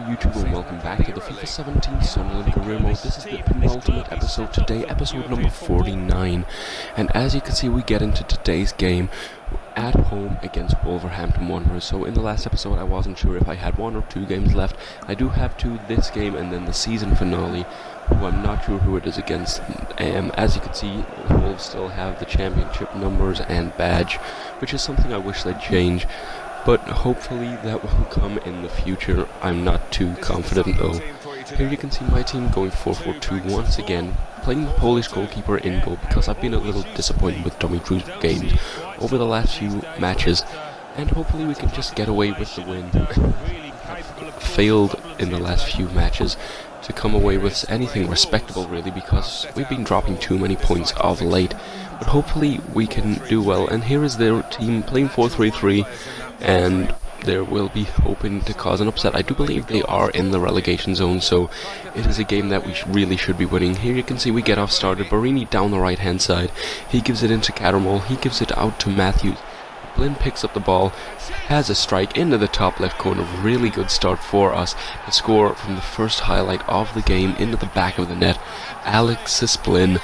YouTube and welcome back to the FIFA 17 Sunderland career mode. This is the penultimate episode today, episode number 49. And as you can see, we get into today's game at home against Wolverhampton Wanderers. So in the last episode I wasn't sure if I had 1 or 2 games left. I do have 2 this game and then the season finale, who I'm not sure who it is against. As you can see, Wolves still have the championship numbers and badge, which is something I wish they'd change. But hopefully that will come in the future. I'm not too confident though. Here you can see my team going 4-4-2 once again, playing the Polish goalkeeper in goal because I've been a little disappointed with dummy crew games over the last few matches, and hopefully we can just get away with the win. I've failed in the last few matches to come away with anything respectable really, because we've been dropping too many points of late. But hopefully we can do well. And here is their team playing 4-3-3, and they will be hoping to cause an upset. I do believe they are in the relegation zone, so it is a game that we really should be winning. Here you can see we get off started. Barini down the right hand side. He gives it into Cattermole. He gives it out to Matthews. Blinn picks up the ball, has a strike into the top left corner. Really good start for us to score from the first highlight of the game into the back of the net. Alexis Blinn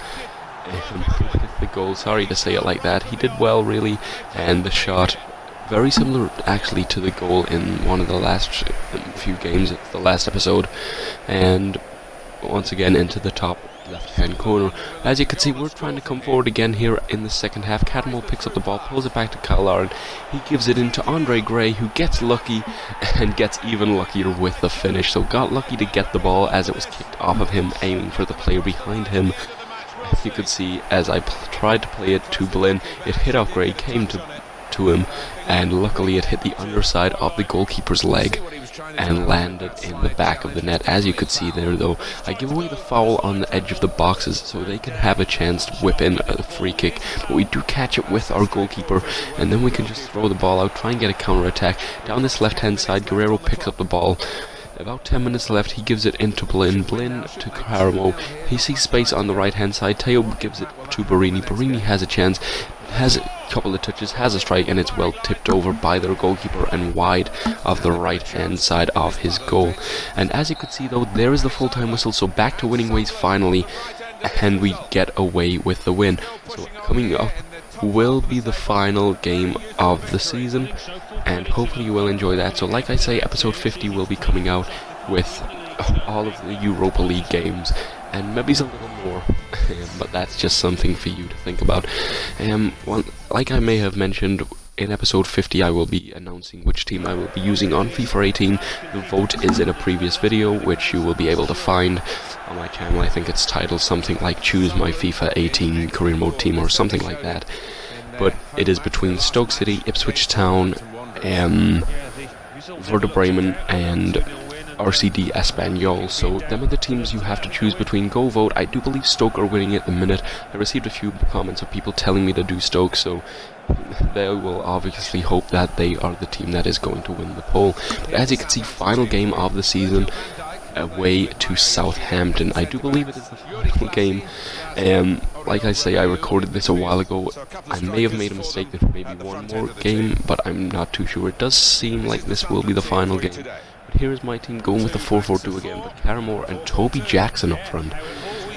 with the goal. Sorry to say it like that. He did well really, and the shot very similar actually to the goal in one of the last few games, the last episode, and once again into the top left hand corner. As you can see, we're trying to come forward again here in the second half. Cattermole picks up the ball, pulls it back to Kyle Lauren. He gives it into Andre Gray, who gets lucky and gets even luckier with the finish. So got lucky to get the ball as it was kicked off of him, aiming for the player behind him. As you could see, as I tried to play it to Blinn, it hit off Gray, came to him, and luckily it hit the underside of the goalkeeper's leg and landed in the back of the net. As you could see there though, I give away the foul on the edge of the boxes so they can have a chance to whip in a free kick, but we do catch it with our goalkeeper, and then we can just throw the ball out, try and get a counter attack. Down this left hand side, Guerrero picks up the ball. About 10 minutes left, he gives it into Blinn to Caramo. He sees space on the right hand side. Teo gives it to Barini. Barini has a chance, has a couple of touches, has a strike, and it's well tipped over by their goalkeeper and wide of the right hand side of his goal. And as you could see though, there is the full time whistle, so back to winning ways finally, and we get away with the win. So coming up will be the final game of the season, and hopefully you will enjoy that. So like I say, episode 50 will be coming out with all of the Europa League games, and maybe a little more, but that's just something for you to think about. Well, like I may have mentioned, in episode 50 I will be announcing which team I will be using on FIFA 18. The vote is in a previous video, which you will be able to find on my channel. I think it's titled something like Choose My FIFA 18 Career Mode Team or something like that. But it is between Stoke City, Ipswich Town, Werder Bremen and RCD Espanyol. So them are the teams you have to choose between. Go vote. I do believe Stoke are winning at the minute. I received a few comments of people telling me to do Stoke, so they will obviously hope that they are the team that is going to win the poll. But as you can see, final game of the season away to Southampton. I do believe it is the final game. Like I say, I recorded this a while ago. I may have made a mistake with maybe one more game, but I'm not too sure. It does seem like this will be the final game. But here is my team going with the 4-4-2 again, with Carramore and Toby Jackson up front.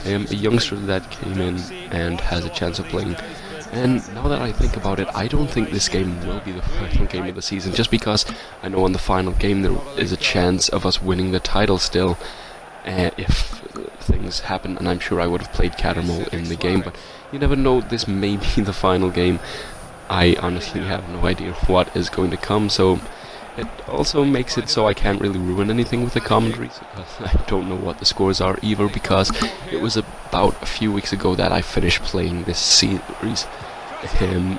A youngster that came in and has a chance of playing. And now that I think about it, I don't think this game will be the final game of the season, just because I know in the final game there is a chance of us winning the title still, if things happen, and I'm sure I would have played Cattermole in the game, but you never know, this may be the final game. I honestly have no idea what is going to come, so it also makes it so I can't really ruin anything with the commentaries, because I don't know what the scores are either, because it was about a few weeks ago that I finished playing this series.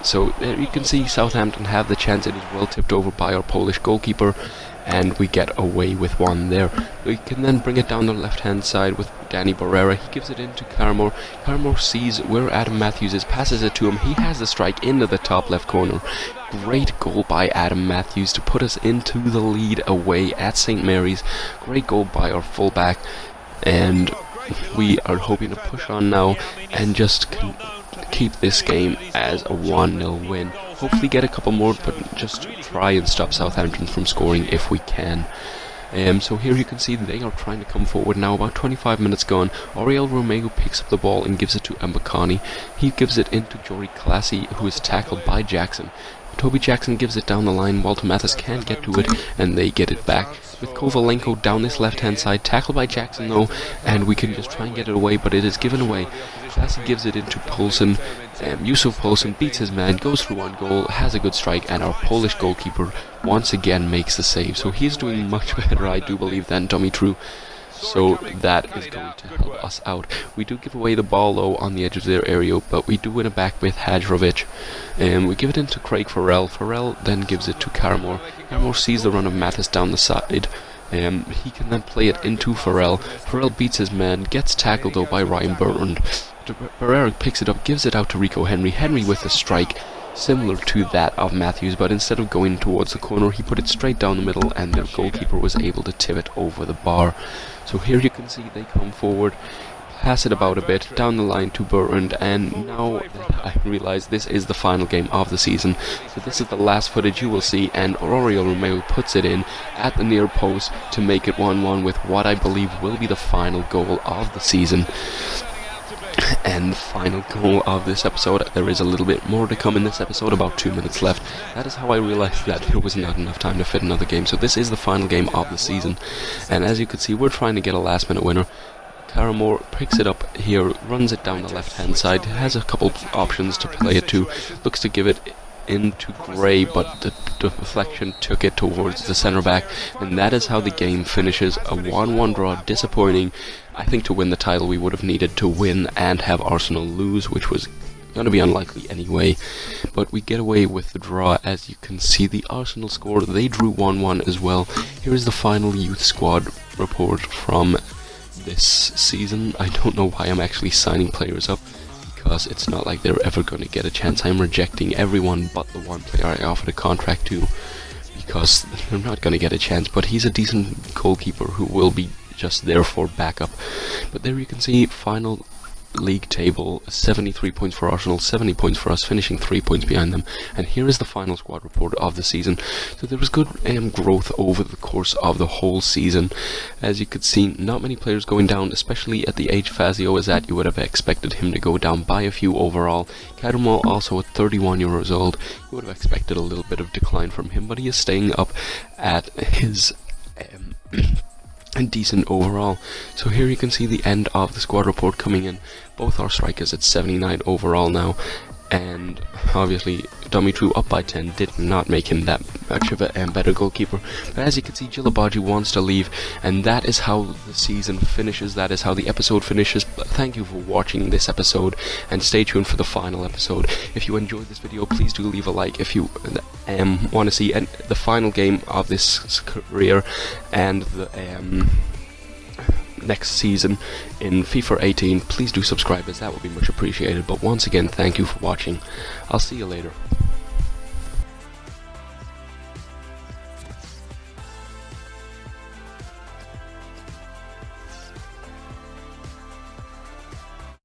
So there you can see Southampton have the chance. It is well tipped over by our Polish goalkeeper, and we get away with one there. We can then bring it down the left hand side with Danny Barrera. He gives it into Carramore. Carramore sees where Adam Matthews is, passes it to him. He has the strike into the top left corner. Great goal by Adam Matthews to put us into the lead away at St. Mary's. Great goal by our fullback, and we are hoping to push on now and just keep this game as a 1-0 win. Hopefully get a couple more, but just try and stop Southampton from scoring if we can. So here you can see they are trying to come forward now, about 25 minutes gone. Oriel Romeo picks up the ball and gives it to Mbakani. He gives it into Jory Classy, who is tackled by Jackson. Toby Jackson gives it down the line. Walter Mathis can't get to it, and they get it back. With Kovalenko down this left-hand side, tackled by Jackson though, and we can just try and get it away, but it is given away. Classy gives it into Poulsen. Yusuf Poulsen beats his man, goes through on goal, has a good strike, and our Polish goalkeeper once again makes the save. So he's doing much better, I do believe, than Dummy True. So that is going to help us out. We do give away the ball though on the edge of their area, but we do win it back with Hadrovic. We give it into Craig Farrell. Farrell then gives it to Caramore. Caramore sees the run of Mathis down the side. He can then play it into Farrell. Farrell beats his man, gets tackled though by Ryan Bertrand. Barrera picks it up, gives it out to Rico Henry. Henry with a strike similar to that of Matthews, but instead of going towards the corner, he put it straight down the middle, and the goalkeeper was able to tip it over the bar. So here you can see they come forward, pass it about a bit, down the line to Bertrand, and now I realise this is the final game of the season. So this is the last footage you will see, and Oriol Romeo puts it in at the near post to make it 1-1 with what I believe will be the final goal of the season. And the final goal of this episode. There is a little bit more to come in this episode, about 2 minutes left. That is how I realised that there was not enough time to fit another game. So this is the final game of the season, and as you can see, we're trying to get a last minute winner. Caramore picks it up here, runs it down the left hand side, has a couple options to play it to, looks to give it into Gray, but the deflection took it towards the centre back, and that is how the game finishes. A 1-1 draw. Disappointing. I think to win the title we would have needed to win and have Arsenal lose, which was going to be unlikely anyway, but we get away with the draw. As you can see, the Arsenal score, they drew 1-1 as well. Here is the final youth squad report from this season. I don't know why I'm actually signing players up, because it's not like they're ever going to get a chance. I'm rejecting everyone but the one player I offered a contract to, because they're not going to get a chance, but he's a decent goalkeeper who will be just there for backup. But there you can see final league table, 73 points for Arsenal, 70 points for us, finishing 3 points behind them. And here is the final squad report of the season. So there was good growth over the course of the whole season. As you could see, not many players going down, especially at the age Fazio is at. You would have expected him to go down by a few overall. Catamol also at 31 years old. You would have expected a little bit of decline from him, but he is staying up at his and decent overall. So here you can see the end of the squad report coming in. Both our strikers at 79 overall now, and obviously Dummy True up by 10 did not make him that much of a better goalkeeper. But as you can see, Jilabaji wants to leave, and that is how the season finishes. That is how the episode finishes. But thank you for watching this episode, and stay tuned for the final episode. If you enjoyed this video, please do leave a like. If you want to see the final game of this career and the next season in FIFA 18, please do subscribe, as that would be much appreciated. But once again, thank you for watching. I'll see you later.